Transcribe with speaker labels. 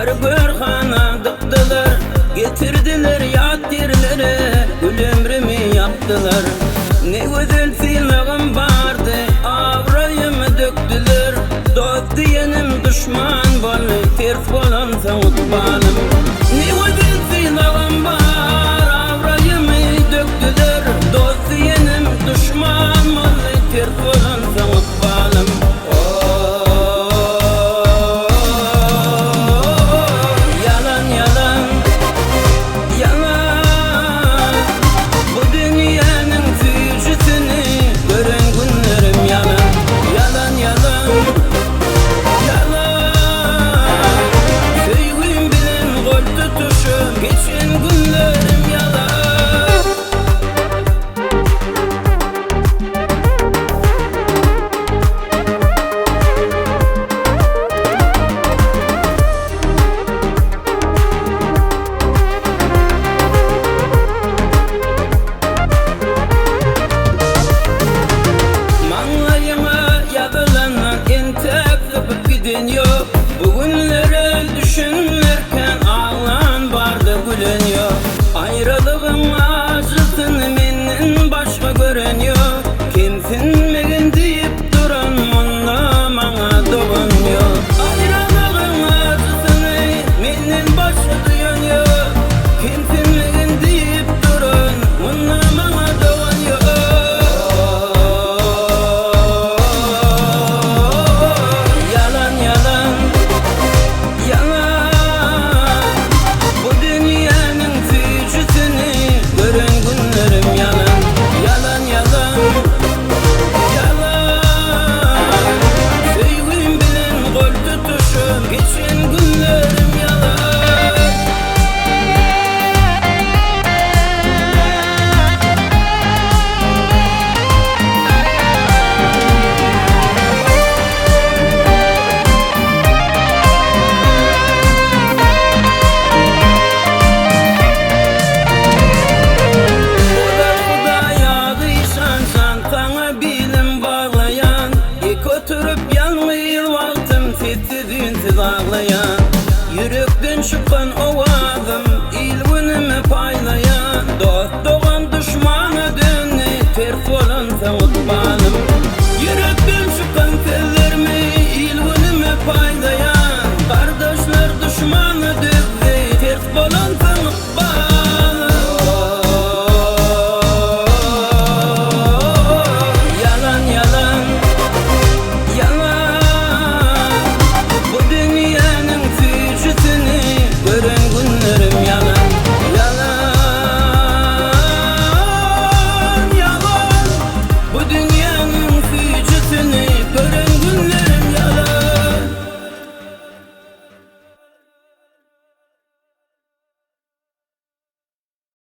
Speaker 1: bir hana dıktılar, getirdiler yat yerlere, gül ömrümü yaptılar. Ne güzel silahım vardı, avrayımı döktüler. Dost diyenim düşman bolly, ters bolansa utbalım. Ne güzel silahım var, avrayımı döktüler. Dost diyenim düşman bolly, ters bolansa utbalım. Bugünlere düşünürken ağlan barda gülen yok. Ayrılığın acısını menden başka gören yok. Kimsin megin deyip duran onunla bana doğan yok. Ayrılığın acısını menden başka duyan yok. Kimsin megin deyip duran onunla bana doğan yok. Yalan yalan ağlayan, yürekten çıkan ovazım ilgünümü paylayan. Dost doğan düşmana dönü, ters olansa utbalım. Yürekten çıkan kellerimi ilgünümü paylayan. Kardeşler düşmanı dövdü, ters olansa utbalım.